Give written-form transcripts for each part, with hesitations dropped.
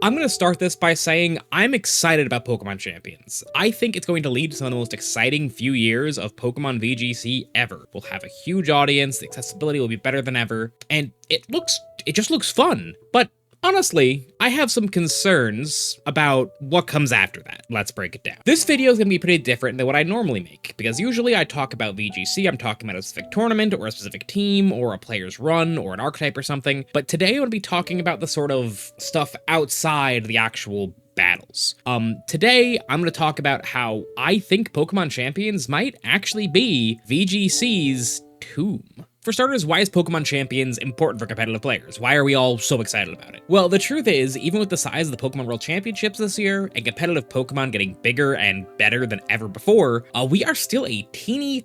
I'm going to start this by saying I'm excited about Pokemon Champions. I think it's going to lead to some of the most exciting few years of Pokemon VGC ever. We'll have a huge audience, the accessibility will be better than ever, and it just looks fun. But honestly, I have some concerns about what comes after that. Let's break it down. This video is going to be pretty different than what I normally make, because usually I talk about VGC, I'm talking about a specific tournament, or a specific team, or a player's run, or an archetype or something, but today I'm going to be talking about the sort of stuff outside the actual battles. Today, I'm going to talk about how I think Pokemon Champions might actually be VGC's tomb. For starters, why is Pokemon Champions important for competitive players? Why are we all so excited about it? Well, the truth is, even with the size of the Pokemon World Championships this year, and competitive Pokemon getting bigger and better than ever before, we are still a tiny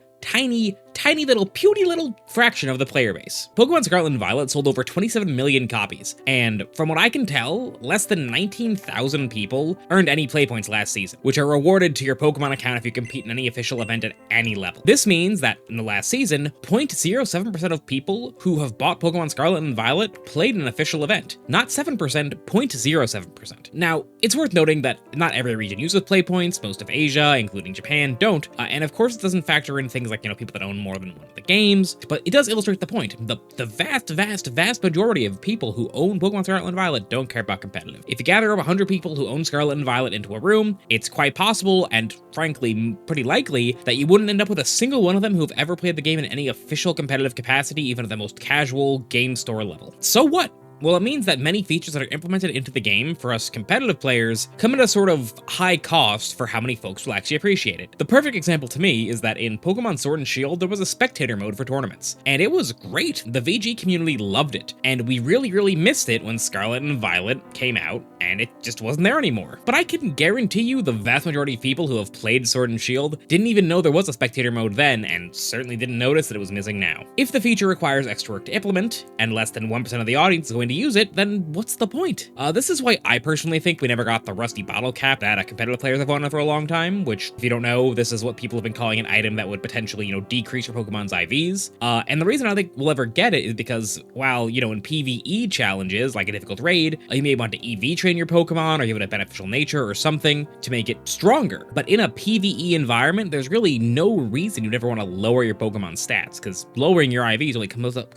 little puny little fraction of the player base. Pokemon Scarlet and Violet sold over 27 million copies, and from what I can tell, less than 19,000 people earned any play points last season, which are rewarded to your Pokemon account if you compete in any official event at any level. This means that in the last season, 0.07% of people who have bought Pokemon Scarlet and Violet played an official event. Not 7%, 0.07%. Now, it's worth noting that not every region uses play points, most of Asia, including Japan, don't, and of course it doesn't factor in things like, people that own more than one of the games, but it does illustrate the point. The vast majority of people who own Pokemon Scarlet and Violet don't care about competitive. If you gather up 100 people who own Scarlet and Violet into a room, it's quite possible, and frankly, pretty likely, that you wouldn't end up with a single one of them who've ever played the game in any official competitive capacity, even at the most casual game store level. So what? Well, it means that many features that are implemented into the game for us competitive players come at a sort of high cost for how many folks will actually appreciate it. The perfect example to me is that in Pokemon Sword and Shield, there was a spectator mode for tournaments, and it was great. The VG community loved it, and we really missed it when Scarlet and Violet came out, and it just wasn't there anymore. But I can guarantee you the vast majority of people who have played Sword and Shield didn't even know there was a spectator mode then, and certainly didn't notice that it was missing now. If the feature requires extra work to implement, and less than 1% of the audience is going to use it, then what's the point? This is why I personally think we never got the rusty bottle cap that competitive players have wanted for a long time, which, if you don't know, this is what people have been calling an item that would potentially, decrease your Pokemon's IVs. And the reason I don't think we'll ever get it is because, while, in PvE challenges, like a difficult raid, you may want to EV train your Pokemon or give it a beneficial nature or something to make it stronger. But in a PvE environment, there's really no reason you'd ever want to lower your Pokemon's stats, because lowering your IVs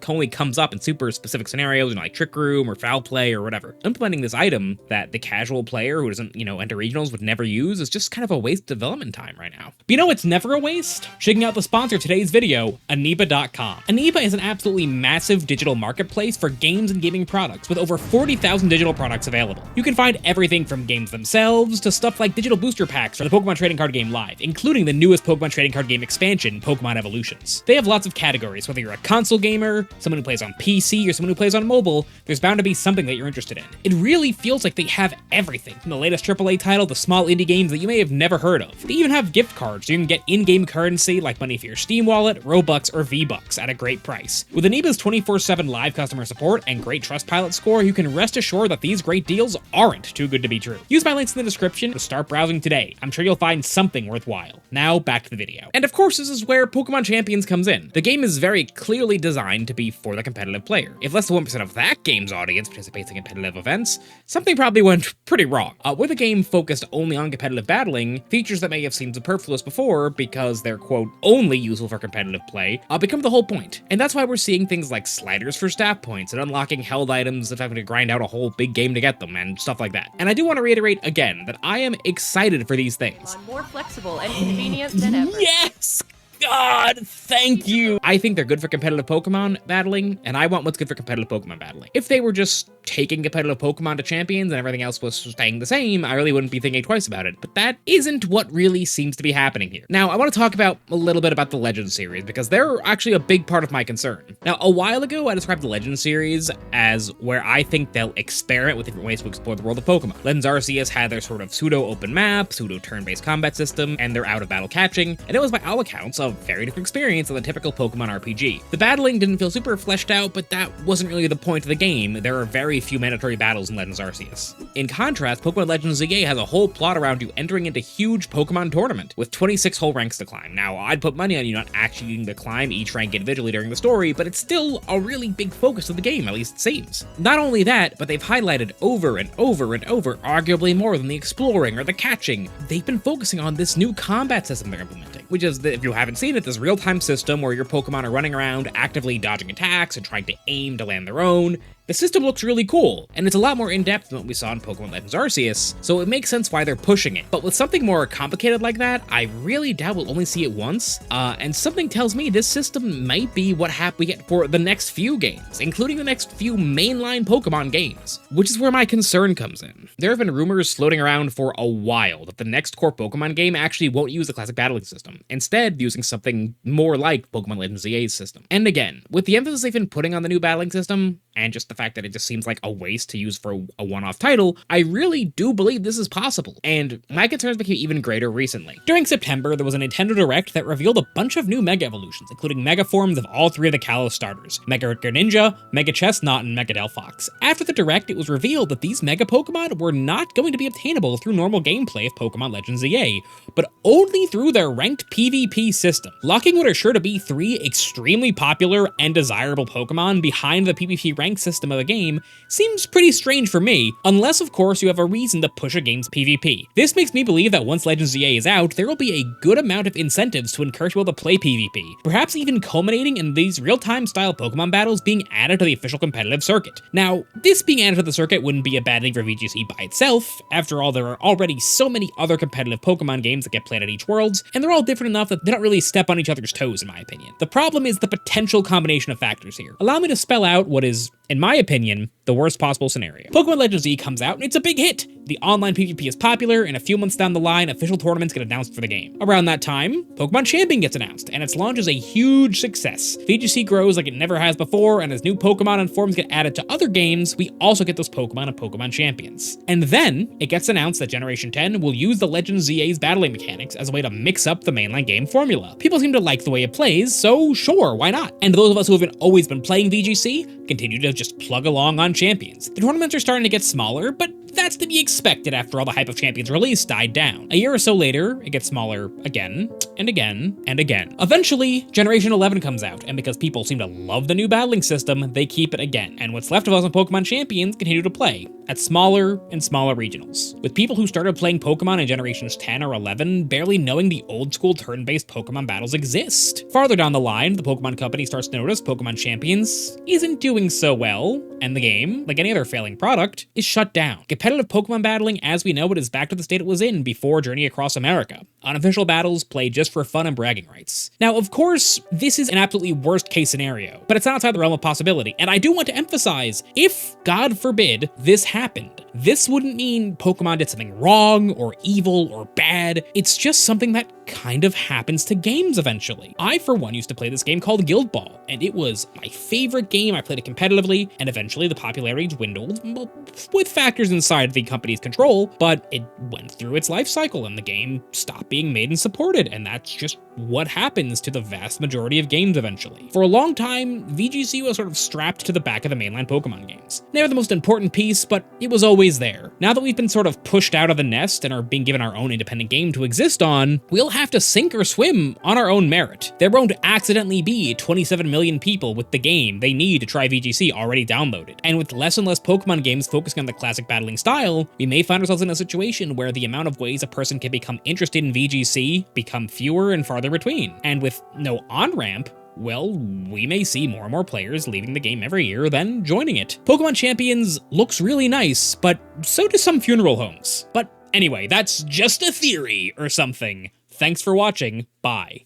only comes up in super specific scenarios, like Trick Room or Foul Play or whatever. Implementing this item that the casual player who doesn't, enter regionals would never use is just kind of a waste of development time right now. But it's never a waste? Checking out the sponsor of today's video, Aniba.com. Aniba is an absolutely massive digital marketplace for games and gaming products with over 40,000 digital products available. You can find everything from games themselves to stuff like digital booster packs for the Pokemon trading card game Live, including the newest Pokemon trading card game expansion, Pokemon Evolutions. They have lots of categories, whether you're a console gamer, someone who plays on PC, or someone who plays on mobile, there's bound to be something that you're interested in. It really feels like they have everything, from the latest AAA title to small indie games that you may have never heard of. They even have gift cards, so you can get in-game currency like money for your Steam wallet, Robux, or V-Bucks at a great price. With Aniba's 24/7 live customer support and great Trustpilot score, you can rest assured that these great deals aren't too good to be true. Use my links in the description to start browsing today. I'm sure you'll find something worthwhile. Now, back to the video. And of course, this is where Pokemon Champions comes in. The game is very clearly designed to be for the competitive player. If less than 1% of that game's audience participates in competitive events, something probably went pretty wrong. With a game focused only on competitive battling, features that may have seemed superfluous before because they're, quote, only useful for competitive play, become the whole point. And that's why we're seeing things like sliders for staff points and unlocking held items of having to grind out a whole big game to get them and stuff like that. And I do want to reiterate again that I am excited for these things. More flexible and convenient than ever. Yes! God, thank you! I think they're good for competitive Pokemon battling, and I want what's good for competitive Pokemon battling. If they were just taking competitive Pokemon to champions and everything else was staying the same, I really wouldn't be thinking twice about it. But that isn't what really seems to be happening here. Now, I want to talk about a little bit about the Legends series, because they're actually a big part of my concern. Now, a while ago, I described the Legends series as where I think they'll experiment with different ways to explore the world of Pokemon. Legends Arceus had their sort of pseudo-open map, pseudo-turn-based combat system, and their out-of-battle catching, and it was by all accounts a very different experience than the typical Pokemon RPG. The battling didn't feel super fleshed out, but that wasn't really the point of the game. There are very few mandatory battles in Legends Arceus. In contrast, Pokemon Legends ZA has a whole plot around you entering into huge Pokemon tournament, with 26 whole ranks to climb. Now, I'd put money on you not actually needing to climb each rank individually during the story, but it's still a really big focus of the game, at least it seems. Not only that, but they've highlighted over and over and over, arguably more than the exploring or the catching, they've been focusing on this new combat system they're implementing, which is, if you haven't seen it, this real-time system where your Pokemon are running around actively dodging attacks and trying to aim to land their own. The system looks really cool, and it's a lot more in-depth than what we saw in Pokemon Legends Arceus, so it makes sense why they're pushing it. But with something more complicated like that, I really doubt we'll only see it once, and something tells me this system might be what we get for the next few games, including the next few mainline Pokemon games, which is where my concern comes in. There have been rumors floating around for a while that the next core Pokemon game actually won't use the classic battling system, instead using something more like Pokemon Legends ZA's system. And again, with the emphasis they've been putting on the new battling system, and just the fact that it just seems like a waste to use for a one-off title, I really do believe this is possible, and my concerns became even greater recently. During September, there was a Nintendo Direct that revealed a bunch of new Mega Evolutions, including Mega Forms of all three of the Kalos starters, Mega Greninja, Mega Chestnut, and Mega Delphox. After the Direct, it was revealed that these Mega Pokemon were not going to be obtainable through normal gameplay of Pokemon Legends ZA, but only through their ranked PvP system, locking what are sure to be three extremely popular and desirable Pokemon behind the PvP rank system of a game seems pretty strange for me, unless of course you have a reason to push a game's PvP. This makes me believe that once Legends ZA is out, there will be a good amount of incentives to encourage people to play PvP, perhaps even culminating in these real-time style Pokemon battles being added to the official competitive circuit. Now, this being added to the circuit wouldn't be a bad thing for VGC by itself. After all, there are already so many other competitive Pokemon games that get played at each Worlds, and they're all different enough that they don't really step on each other's toes in my opinion. The problem is the potential combination of factors here. Allow me to spell out what is, in my opinion, the worst possible scenario. Pokemon Legends Z comes out and it's a big hit. The online PvP is popular, and a few months down the line, official tournaments get announced for the game. Around that time, Pokemon Champion gets announced, and its launch is a huge success. VGC grows like it never has before, and as new Pokemon and forms get added to other games, we also get those Pokemon and Pokemon Champions. And then, it gets announced that Generation 10 will use the Legends ZA's battling mechanics as a way to mix up the mainline game formula. People seem to like the way it plays, so sure, why not? And those of us who have always been playing VGC continue to just plug along on Champions. The tournaments are starting to get smaller, but that's to be expected after all the hype of Champions release died down. A year or so later, it gets smaller again, and again, and again. Eventually, Generation 11 comes out, and because people seem to love the new battling system, they keep it again. And what's left of us on Pokemon Champions continue to play, at smaller and smaller regionals, with people who started playing Pokemon in Generations 10 or 11 barely knowing the old-school turn-based Pokemon battles exist. Farther down the line, the Pokemon Company starts to notice Pokemon Champions isn't doing so well, and the game, like any other failing product, is shut down. Competitive Pokemon battling as we know it is back to the state it was in before Journey Across America. Unofficial battles played just for fun and bragging rights. Now, of course, this is an absolutely worst case scenario, but it's not outside the realm of possibility, and I do want to emphasize, if, God forbid, this happened, this wouldn't mean Pokemon did something wrong, or evil, or bad. It's just something that kind of happens to games eventually. I, for one, used to play this game called Guild Ball, and it was my favorite game. I played it competitively, and eventually the popularity dwindled, well, with factors inside the company's control, but it went through its life cycle, and the game stopped being made and supported, and that's just what happens to the vast majority of games eventually. For a long time, VGC was sort of strapped to the back of the mainline Pokemon games. Never the most important piece, but it was always there. Now that we've been sort of pushed out of the nest and are being given our own independent game to exist on, we'll have to sink or swim on our own merit. There won't accidentally be 27 million people with the game they need to try VGC already downloaded. And with less and less Pokemon games focusing on the classic battling style, we may find ourselves in a situation where the amount of ways a person can become interested in VGC become fewer and farther between. And with no on-ramp, well, we may see more and more players leaving the game every year than joining it. Pokemon Champions looks really nice, but so do some funeral homes. But anyway, that's just a theory or something. Thanks for watching. Bye.